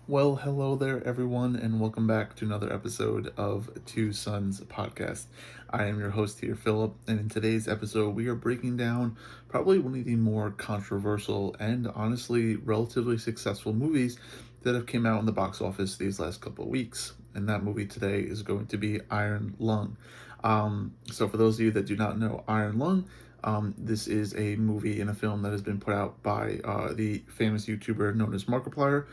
Well, hello there, everyone, and welcome back to another episode of Two Sons Podcast. I am your host here, Philip, and in today's episode, we are breaking down probably one of the more controversial and honestly relatively successful movies that have came out in the box office these last couple of weeks. And that movie today is going to be Iron Lung. So, for those of you that do not know Iron Lung, this is a movie and a film that has been put out by the famous YouTuber known as Markiplier.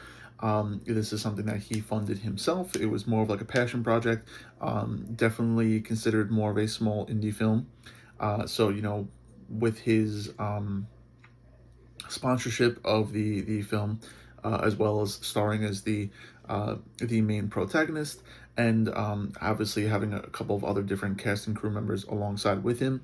This is something that he funded himself. It was more of like a passion project. Definitely considered more of a small indie film. So with his sponsorship of the film, as well as starring as the main protagonist, and obviously having a couple of other different cast and crew members alongside with him,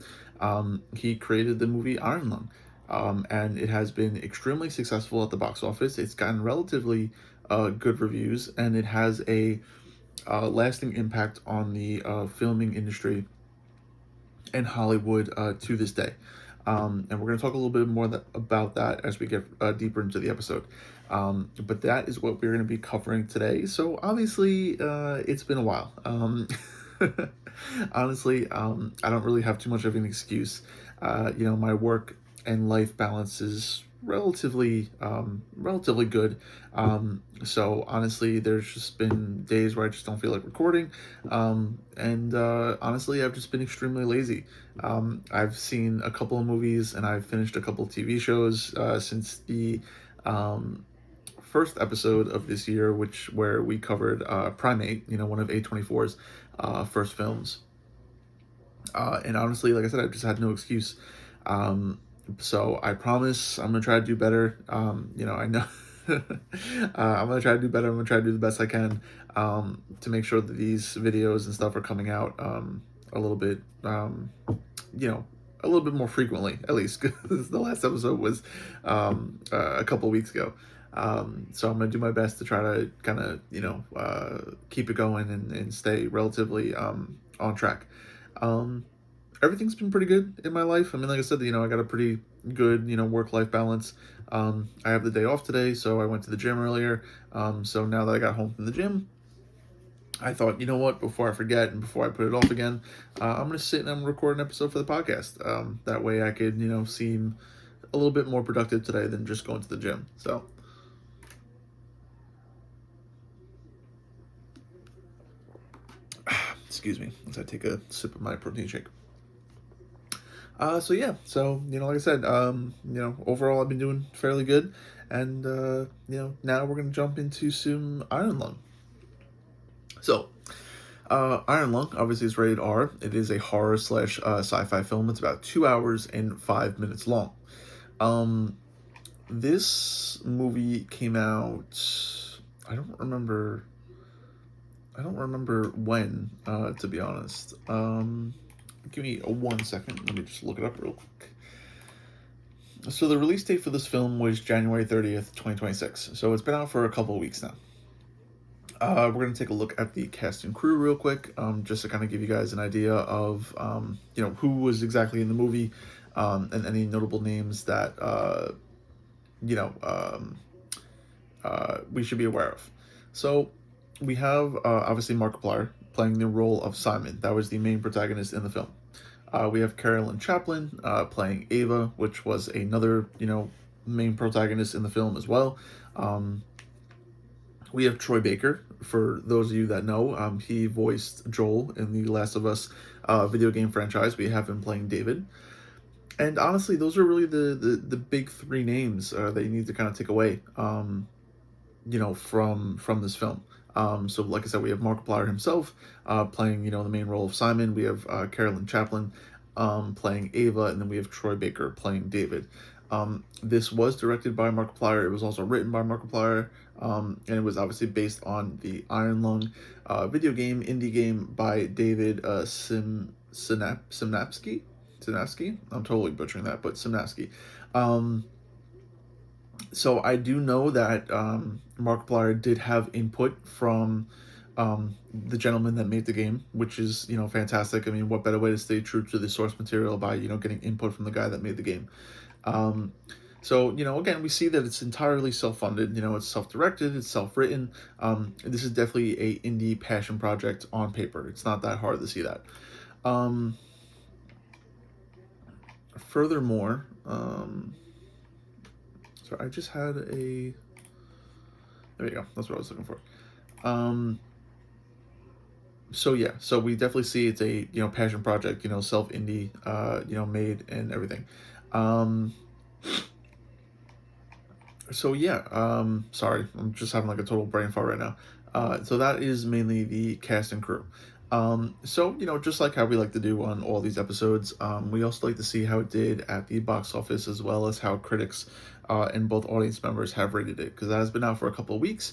he created the movie Iron Lung. And it has been extremely successful at the box office. It's gotten relatively good reviews, and it has a lasting impact on the filming industry and Hollywood to this day. And we're going to talk a little bit more about that as we get deeper into the episode. But that is what we're going to be covering today. So obviously, it's been a while. Honestly, I don't really have too much of an excuse. My work and life balance is relatively good. So honestly, there's just been days where I just don't feel like recording, and honestly, I've just been extremely lazy. I've seen a couple of movies and I've finished a couple of TV shows since the um, first episode of this year, where we covered Primate, one of A24's first films. And honestly, like I said, I've just had no excuse. So I promise I'm gonna try to do better. I know I'm gonna try to do better. I'm gonna try to do the best I can to make sure that these videos and stuff are coming out a little bit, you know, a little bit more frequently, at least, because the last episode was a couple weeks ago. So I'm gonna do my best to try to kind of keep it going and stay relatively on track. Um, Everything's been pretty good in my life. I mean, like I said, I got a pretty good, work life balance. I have the day off today, so I went to the gym earlier. So now that I got home from the gym, I thought, you know what, before I forget and before I put it off again, I'm going to sit and I'm record an episode for the podcast. That way I could, seem a little bit more productive today than just going to the gym. So, excuse me as I take a sip of my protein shake. So yeah, so like I said, overall I've been doing fairly good, and now we're gonna jump into some Iron Lung. So, Iron Lung obviously is rated R. It is a horror slash sci-fi film. It's about 2 hours and 5 minutes long. Um, this movie came out. I don't remember. I don't remember when, to be honest. Give me a 1 second. Let me just look it up real quick. So the release date for this film was January 30th, 2026. So it's been out for a couple of weeks now. We're going to take a look at the cast and crew real quick, just to kind of give you guys an idea of, who was exactly in the movie, and any notable names that, you know, um, we should be aware of. So we have obviously Markiplier playing the role of Simon. That was the main protagonist in the film. We have Carolyn Chaplin playing Ava, which was another, main protagonist in the film as well. We have Troy Baker. For those of you that know, he voiced Joel in the Last of Us video game franchise. We have him playing David. And honestly, those are really the big three names that you need to kind of take away, from this film. So, like I said, we have Markiplier himself playing, the main role of Simon. We have Carolyn Chaplin playing Ava, and then we have Troy Baker playing David. This was directed by Markiplier. It was also written by Markiplier, and it was obviously based on the Iron Lung video game, indie game by David Simnapsky. Sinapsky? I'm totally butchering that, but Simnapsky. Um, so I do know that Markiplier did have input from the gentleman that made the game, which is fantastic. I mean, what better way to stay true to the source material by getting input from the guy that made the game. Um, So, again, we see that it's entirely self-funded. It's self-directed, it's self-written. This is definitely a indie passion project on paper. It's not that hard to see that. Um, Furthermore, sorry, I just had a. There you go. That's what I was looking for. Um, so yeah, so we definitely see it's a passion project. Self indie, made and everything. Um, so yeah, sorry, I'm just having like a total brain fart right now. So that is mainly the cast and crew. So just like how we like to do on all these episodes, we also like to see how it did at the box office, as well as how critics and both audience members have rated it, because that has been out for a couple of weeks.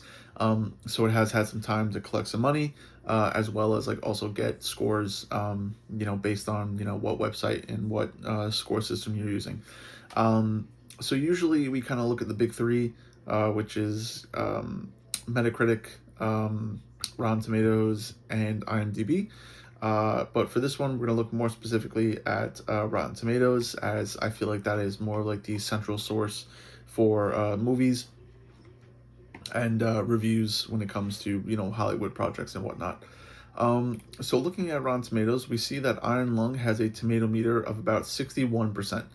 So it has had some time to collect some money, as well as like also get scores, based on what website and what score system you're using. So usually we kind of look at the big three, which is Metacritic, Rotten Tomatoes, and IMDb. But for this one, we're going to look more specifically at Rotten Tomatoes, as I feel like that is more like the central source for movies and reviews when it comes to Hollywood projects and whatnot. So looking at Rotten Tomatoes, we see that Iron Lung has a tomato meter of about 61%,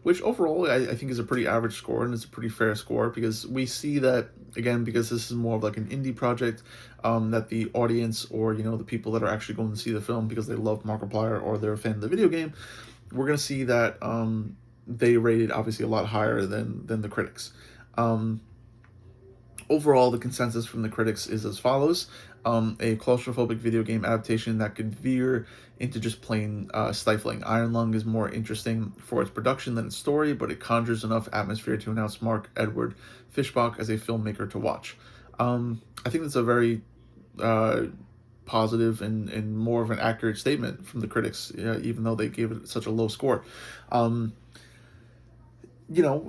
which overall I think is a pretty average score, and it's a pretty fair score, because we see that, again, because this is more of like an indie project, that the audience, or the people that are actually going to see the film because they love Markiplier or they're a fan of the video game, we're going to see that they rated obviously a lot higher than the critics. Um, Overall, the consensus from the critics is as follows: a claustrophobic video game adaptation that could veer into just plain stifling. Iron Lung is more interesting for its production than its story, but it conjures enough atmosphere to announce Mark Edward Fishbach as a filmmaker to watch. I think that's a very uh, positive and more of an accurate statement from the critics, even though they gave it such a low score. Um,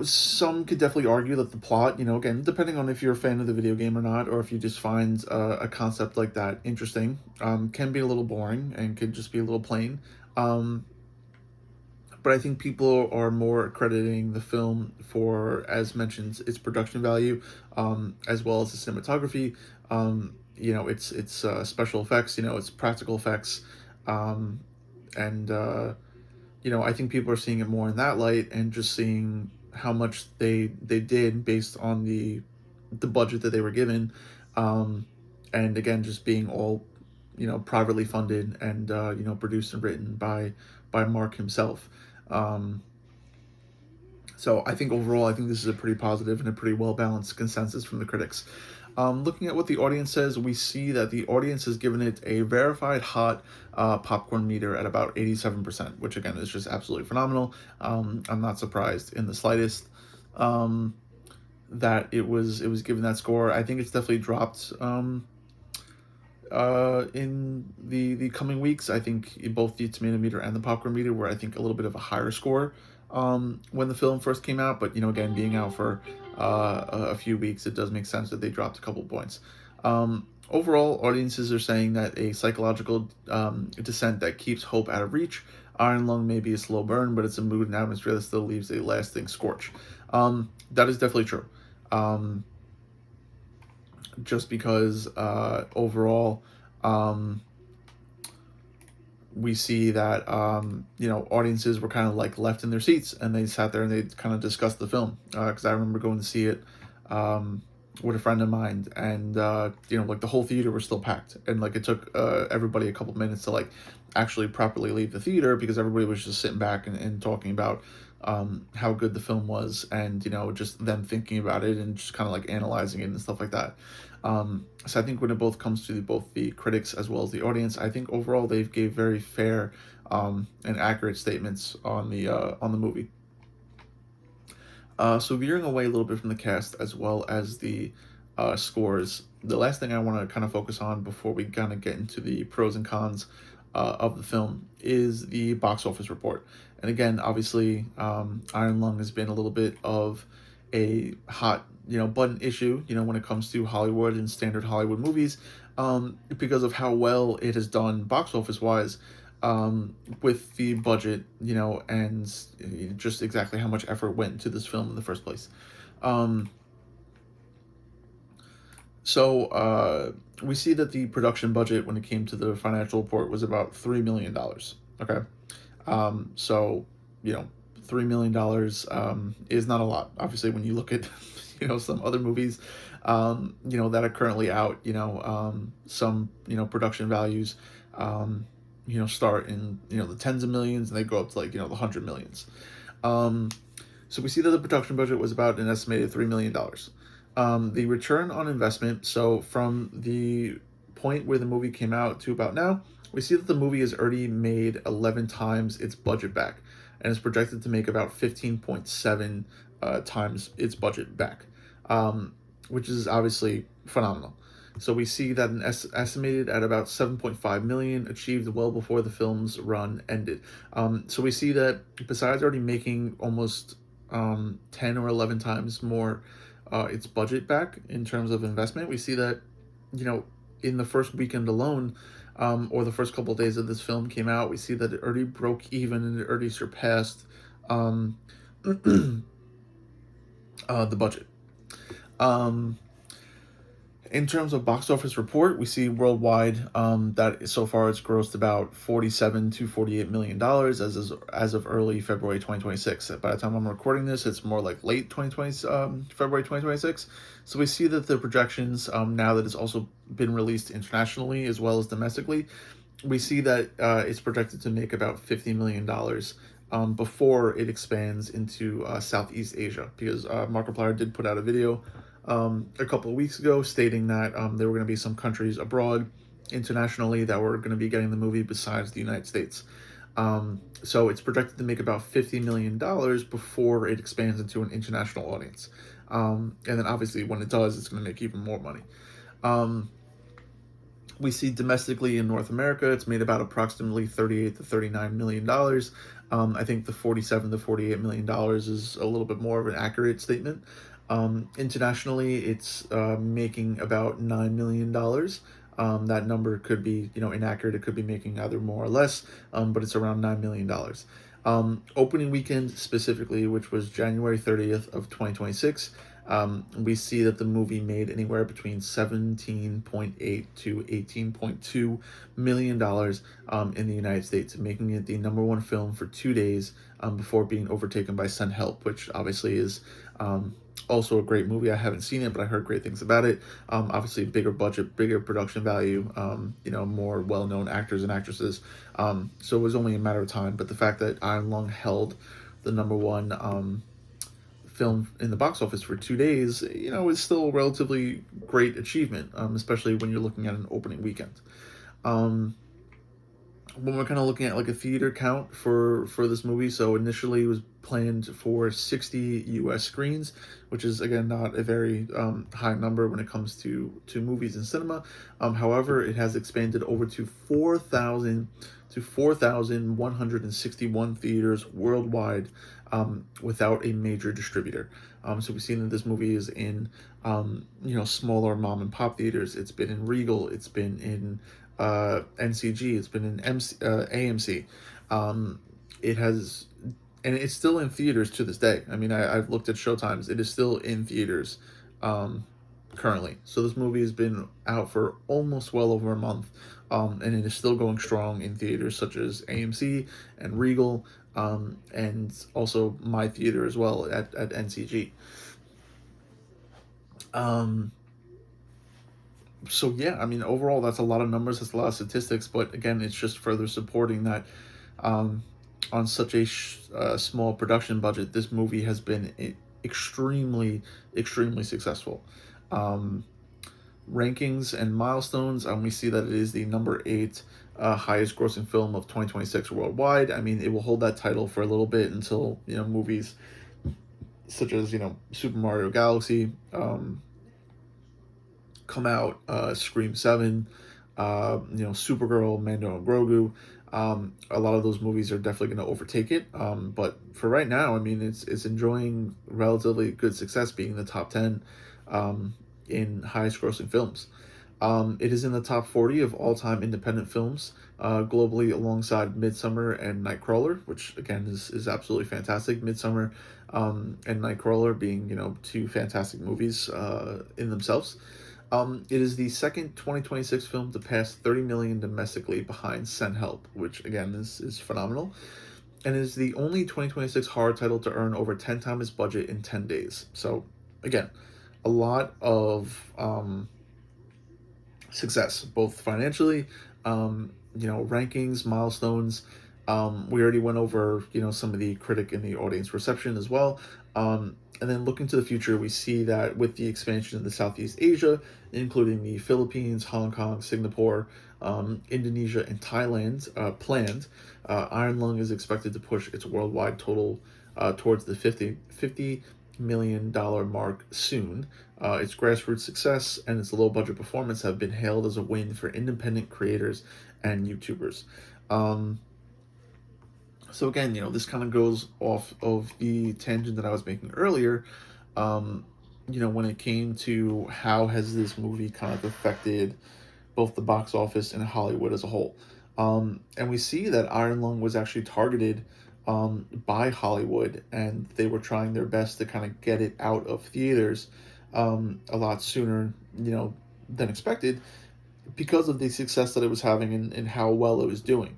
some could definitely argue that the plot, again, depending on if you're a fan of the video game or not, or if you just find a concept like that interesting, can be a little boring and could just be a little plain. Um, but I think people are more crediting the film for, as mentioned, its production value, as well as the cinematography. It's special effects. It's practical effects, um, and I think people are seeing it more in that light, and just seeing how much they did based on the budget that they were given, um, and again, just being all privately funded and produced and written by Mark himself. Um, so I think overall, I think this is a pretty positive and a pretty well balanced consensus from the critics. Looking at what the audience says, we see that the audience has given it a verified hot popcorn meter at about 87%, which again is just absolutely phenomenal. I'm not surprised in the slightest that it was given that score. I think it's definitely dropped in the coming weeks. I think both the tomato meter and the popcorn meter were, I think, a little bit of a higher score when the film first came out. But again, being out for a few weeks, it does make sense that they dropped a couple points. Overall, audiences are saying that a psychological descent that keeps hope out of reach. Iron Lung may be a slow burn, but it's a mood and atmosphere that still leaves a lasting scorch. That is definitely true. Um, just because overall, um, we see that audiences were kind of like left in their seats, and they sat there and they kind of discussed the film, because I remember going to see it um, with a friend of mine, and like the whole theater was still packed, and like it took everybody a couple minutes to like actually properly leave the theater, because everybody was just sitting back and talking about how good the film was, and just them thinking about it and just kind of like analyzing it and stuff like that. So I think when it both comes to both the critics as well as the audience, I think overall they've gave very fair and accurate statements on the movie. So veering away a little bit from the cast as well as the scores, the last thing I want to kind of focus on before we kind of get into the pros and cons of the film is the box office report. And again, obviously, Iron Lung has been a little bit of a hot button issue when it comes to Hollywood and standard Hollywood movies, because of how well it has done box office wise. with the budget, and just exactly how much effort went into this film in the first place. Um, so we see that the production budget, when it came to the financial report, was about $3 million. Okay, so you know, $3 million is not a lot. Obviously, when you look at some other movies, that are currently out, some production values, um, start in the tens of millions and they go up to like the 100 millions. Um, so we see that the production budget was about an estimated $3 million. The return on investment, so from the point where the movie came out to about now, we see that the movie has already made 11 times its budget back and is projected to make about 15.7 times its budget back, um, which is obviously phenomenal. So we see that an estimated at about 7.5 million achieved well before the film's run ended. So we see that besides already making almost 10 or 11 times more its budget back in terms of investment, we see that, you know, in the first weekend alone, or the first couple of days that this film came out, we see that it already broke even and it already surpassed um, the budget. Um, In terms of box office report, we see worldwide that so far it's grossed about $47 to $48 million as of early February 2026. By the time I'm recording this, it's more like late 2020 February 2026. So we see that the projections, now that it's also been released internationally as well as domestically, we see that it's projected to make about $50 million. Before it expands into Southeast Asia, because Markiplier did put out a video a couple of weeks ago stating that there were going to be some countries abroad internationally that were going to be getting the movie besides the United States. So it's projected to make about $50 million before it expands into an international audience. And then obviously when it does, it's going to make even more money. We see domestically in North America, it's made about approximately $38 to $39 million. I think the $47 to $48 million is a little bit more of an accurate statement. Internationally, it's making about $9 million. That number could be, inaccurate. It could be making either more or less, but it's around $9 million. Opening weekend specifically, which was January 30th of 2026, we see that the movie made anywhere between 17.8 to $18.2 million in the United States, making it the number one film for 2 days before being overtaken by Send Help, which obviously is also a great movie. I haven't seen it, but I heard great things about it. Obviously, bigger budget, bigger production value, more well known actors and actresses. So it was only a matter of time. But the fact that Iron Lung held the number one film in the box office for 2 days, is still a relatively great achievement, especially when you're looking at an opening weekend. Um, when we're kind of looking at like a theater count for this movie, so initially it was planned for 60 U.S. screens, which is again not a very high number when it comes to movies and cinema. However, it has expanded over to 4,161 theaters worldwide, without a major distributor. So we've seen that this movie is in smaller mom and pop theaters. It's been in Regal. It's been in NCG. It's been in AMC. It has, and it's still in theaters to this day. I mean, I've looked at showtimes. It is still in theaters currently. So this movie has been out for almost well over a month, and it is still going strong in theaters such as AMC and Regal, and also my theater as well at NCG. Um, so yeah, I mean, overall, that's a lot of numbers, that's a lot of statistics, but again, it's just further supporting that um, on such a small production budget, this movie has been extremely, extremely successful. Um, Rankings and milestones, we see that it is the number eight highest grossing film of 2026 worldwide. I mean, it will hold that title for a little bit until movies such as Super Mario Galaxy come out, Scream 7, Supergirl, Mando and Grogu. A lot of those movies are definitely going to overtake it. But for right now, I mean, it's enjoying relatively good success, being in the top 10 in highest grossing films. It is in the top 40 of all time independent films globally, alongside Midsummer and Nightcrawler, which again is absolutely fantastic. Midsummer and Nightcrawler being, two fantastic movies in themselves. It is the second 2026 film to pass 30 million domestically, behind Send Help, which again is phenomenal, and is the only 2026 horror title to earn over 10 times its budget in 10 days. So, again, a lot of success, both financially, rankings, milestones. We already went over, some of the critic and the audience reception as well. And then looking to the future, we see that with the expansion into Southeast Asia, including the Philippines, Hong Kong, Singapore, Indonesia, and Thailand planned, Iron Lung is expected to push its worldwide total towards the $50 million mark soon. Its grassroots success and its low budget performance have been hailed as a win for independent creators and YouTubers. Um, so again, this kind of goes off of the tangent that I was making earlier. Um, when it came to how has this movie kind of affected both the box office and Hollywood as a whole. And we see that Iron Lung was actually targeted by Hollywood, and they were trying their best to kind of get it out of theaters a lot sooner, than expected, because of the success that it was having, and how well it was doing.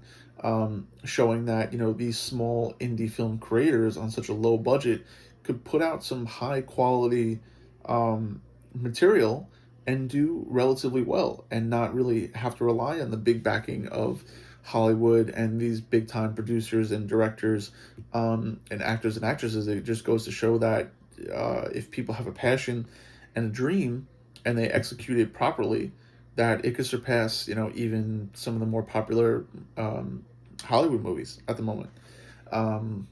Showing that, these small indie film creators on such a low budget could put out some high quality material and do relatively well, and not really have to rely on the big backing of Hollywood and these big time producers and directors, and actors and actresses. It just goes to show that if people have a passion and a dream, and they execute it properly, that it could surpass, even some of the more popular Hollywood movies at the moment. Um,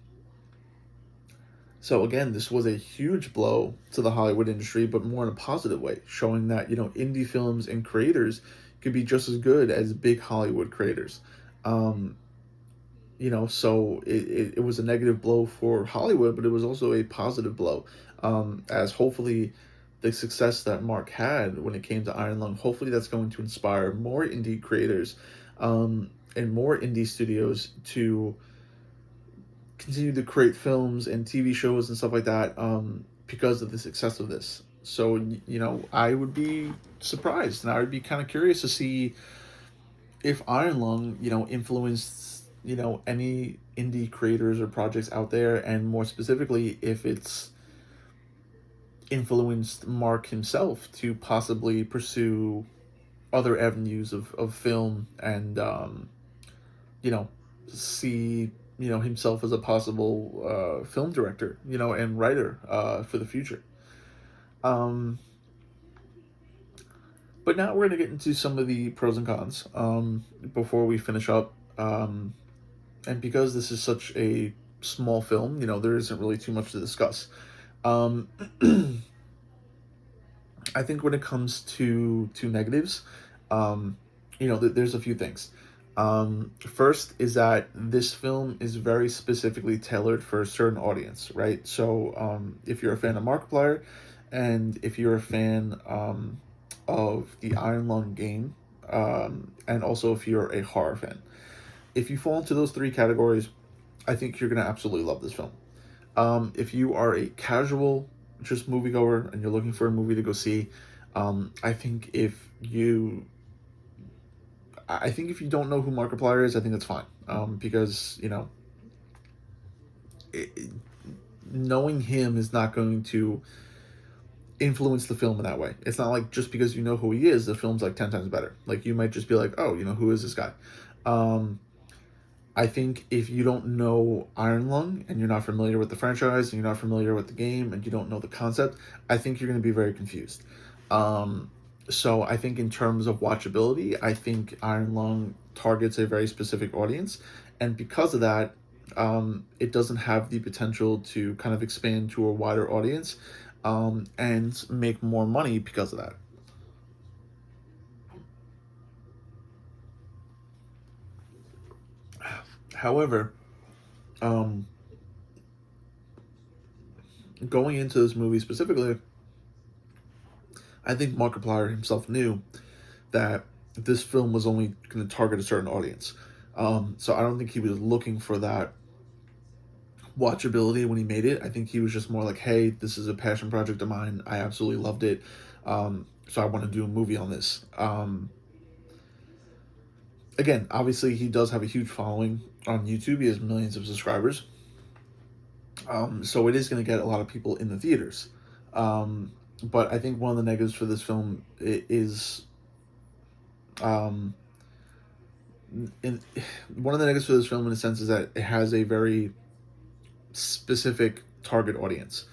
so again, this was a huge blow to the Hollywood industry, but more in a positive way, showing that, indie films and creators could be just as good as big Hollywood creators. Um, so it was a negative blow for Hollywood, but it was also a positive blow, as hopefully the success that Mark had when it came to Iron Lung, hopefully that's going to inspire more indie creators, and more indie studios to continue to create films and TV shows and stuff like that, because of the success of this. So, I would be surprised, and I would be kind of curious to see if Iron Lung, influenced, any indie creators or projects out there, and more specifically, if it's influenced Mark himself to possibly pursue other avenues of film, and, you know, see, himself as a possible film director, and writer for the future. Um, but now we're going to get into some of the pros and cons before we finish up. And because this is such a small film, there isn't really too much to discuss. Um, I think when it comes to negatives, there's a few things. First is that this film is very specifically tailored for a certain audience, right? So if you're a fan of Markiplier, and if you're a fan of the Iron Lung game, and also if you're a horror fan, if you fall into those three categories, I think you're gonna absolutely love this film. If you are a casual, just moviegoer, and you're looking for a movie to go see, I think if you don't know who Markiplier is, I think that's fine. Because it, knowing him is not going to influence the film in that way. It's not like just because you know who he is, the film's like 10 times better. Like, you might just be like, oh, who is this guy? Um, I think if you don't know Iron Lung, and you're not familiar with the franchise, and you're not familiar with the game, and you don't know the concept, I think you're going to be very confused. Um, so I think in terms of watchability, I think Iron Lung targets a very specific audience, and because of that, it doesn't have the potential to kind of expand to a wider audience, and make more money because of that. However, um, going into this movie specifically, I think Markiplier himself knew that this film was only going to target a certain audience. So I don't think he was looking for that watchability when he made it. I think he was just more like, hey, this is a passion project of mine. I absolutely loved it. So I want to do a movie on this. Again, obviously, he does have a huge following on YouTube. He has millions of subscribers. So it is going to get a lot of people in the theaters. But I think one of the negatives for this film is um, in one of the negatives for this film in a sense is that it has a very specific target audience.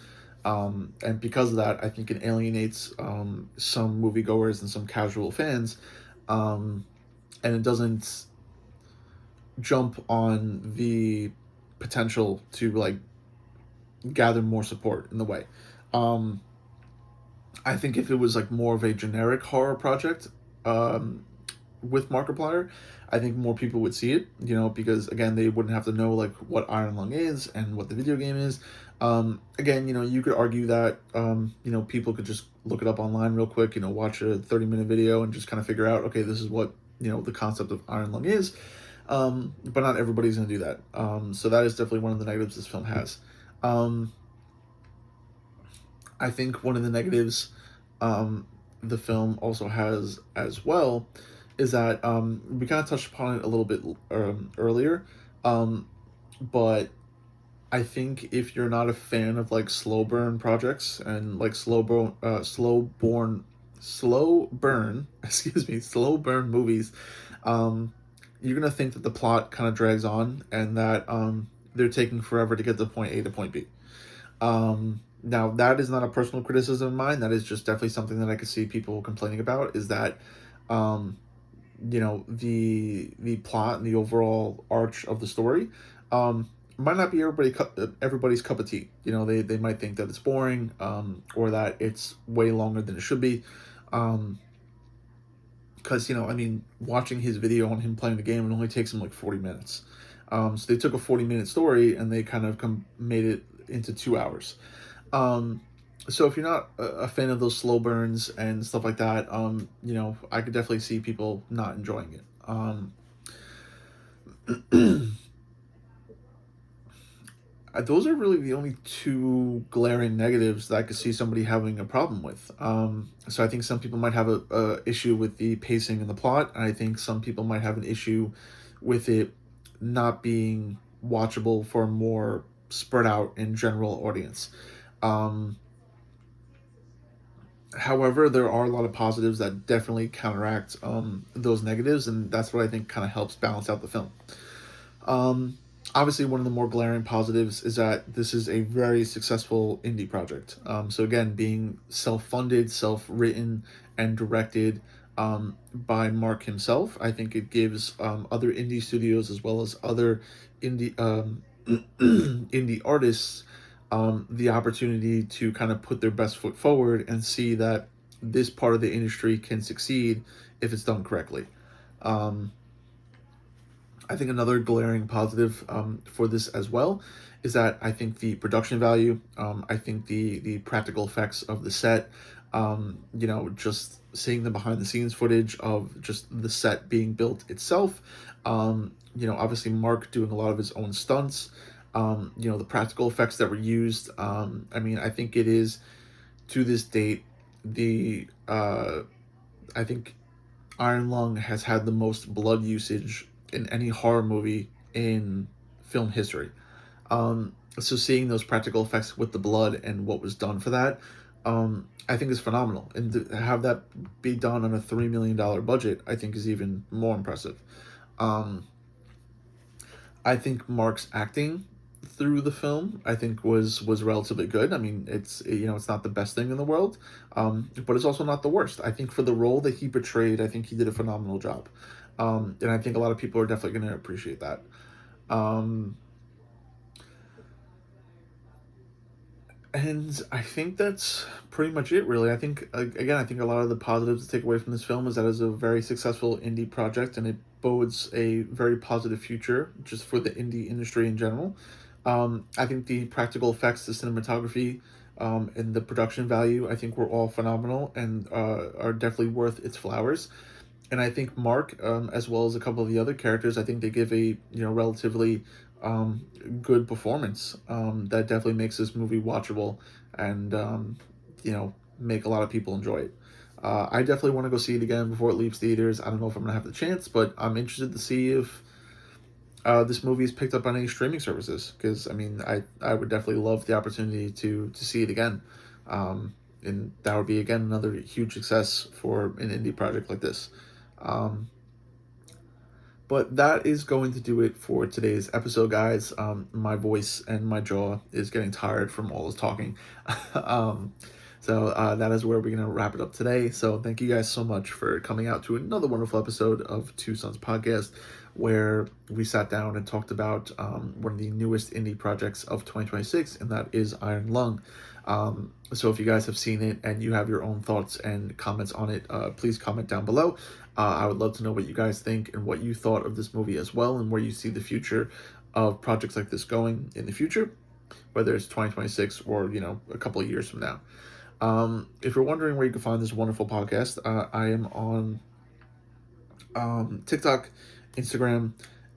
And because of that, I think it alienates some moviegoers and some casual fans, um, and it doesn't jump on the potential to like gather more support in the way. Um, I think if it was like more of a generic horror project, um, with Markiplier, I think more people would see it, because again, they wouldn't have to know like what Iron Lung is and what the video game is. Again, you could argue that, people could just look it up online real quick, watch a 30-minute video and just kind of figure out, okay, this is what, the concept of Iron Lung is. But not everybody's going to do that. So that is definitely one of the negatives this film has. Um, I think one of the negatives the film also has as well is that we kind of touched upon it a little bit earlier, um, but I think if you're not a fan of like slow burn projects and like slow burn, excuse me, slow burn movies, um, you're gonna think that the plot kind of drags on and that they're taking forever to get to point A to point B. Now that is not a personal criticism of mine. That is just definitely something that I could see people complaining about. Is that, um, the plot and the overall arch of the story, might not be everybody's cup of tea. They might think that it's boring, or that it's way longer than it should be. Um, because I mean, watching his video on him playing the game, it only takes him like 40 minutes. So they took a 40-minute story and they kind of made it into 2 hours. Um, so if you're not a fan of those slow burns and stuff like that, I could definitely see people not enjoying it. Those are really the only two glaring negatives that I could see somebody having a problem with. So I think some people might have a issue with the pacing and the plot, and I think some people might have an issue with it not being watchable for a more spread out and general audience. Um, However, there are a lot of positives that definitely counteract those negatives, and that's what I think kind of helps balance out the film. Um, Obviously, one of the more glaring positives is that this is a very successful indie project. So again, being self-funded, self-written, and directed by Mark himself, I think it gives other indie studios as well as other indie indie artists the opportunity to kind of put their best foot forward and see that this part of the industry can succeed if it's done correctly. Um, I think another glaring positive for this as well is that I think the production value, I think the practical effects of the set, just seeing the behind the scenes footage of just the set being built itself, obviously Mark doing a lot of his own stunts, the practical effects that were used. I mean, I think it is to this date the I think Iron Lung has had the most blood usage in any horror movie in film history. So seeing those practical effects with the blood and what was done for that, I think is phenomenal. And to have that be done on a $3 million budget, I think is even more impressive. Um, I think Mark's acting through the film, I think was relatively good. I mean, it's not the best thing in the world, but it's also not the worst. I think for the role that he portrayed, I think he did a phenomenal job, and I think a lot of people are definitely going to appreciate that. Um, and I think that's pretty much it, really. I think again, I think a lot of the positives to take away from this film is that it's a very successful indie project, and it bodes a very positive future just for the indie industry in general. I think the practical effects, the cinematography, and the production value, I think were all phenomenal and are definitely worth its flowers. And I think Mark, as well as a couple of the other characters, I think they give a relatively um, good performance that definitely makes this movie watchable and make a lot of people enjoy it. I definitely want to go see it again before it leaves theaters. I don't know if I'm gonna have the chance, but I'm interested to see if this movie is picked up on any streaming services, because I mean I would definitely love the opportunity to see it again, and that would be again another huge success for an indie project like this. Um, but that is going to do it for today's episode, guys. My voice and my jaw is getting tired from all this talking. um, so that is where we're going to wrap it up today. So thank you guys so much for coming out to another wonderful episode of Two Sons Podcast, where we sat down and talked about one of the newest indie projects of 2026, and that is Iron Lung. So if you guys have seen it and you have your own thoughts and comments on it, please comment down below. I would love to know what you guys think and what you thought of this movie as well, and where you see the future of projects like this going in the future, whether it's 2026 or a couple of years from now. If you're wondering where you can find this wonderful podcast, I am on TikTok, Instagram,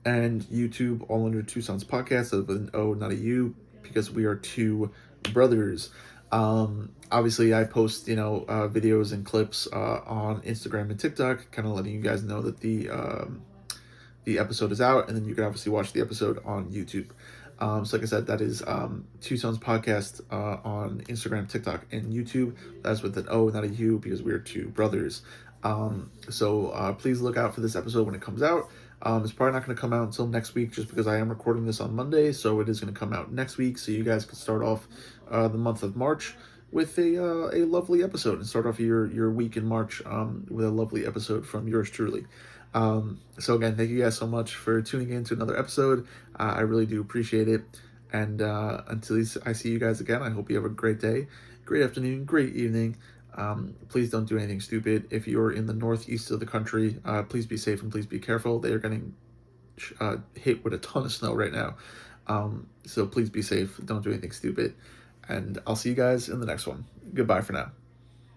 and YouTube, all under Two Sons Podcast, with an O, not a U, because we are two brothers. Obviously, I post videos and clips on Instagram and TikTok, kind of letting you guys know that the episode is out, and then you can obviously watch the episode on YouTube. So like I said, that is Two Sons Podcast on Instagram, TikTok, and YouTube. That's with an O, not a U, because we're two brothers. So please look out for this episode when it comes out. It's probably not going to come out until next week, just because I am recording this on Monday, so it is going to come out next week, so you guys can start off the month of March with a lovely episode, and start off your week in March with a lovely episode from yours truly. So again, thank you guys so much for tuning in to another episode. I really do appreciate it. And until I see you guys again, I hope you have a great day, great afternoon, great evening. Please don't do anything stupid. If you're in the northeast of the country, please be safe and please be careful. They are getting hit with a ton of snow right now. So please be safe. Don't do anything stupid. And I'll see you guys in the next one. Goodbye for now.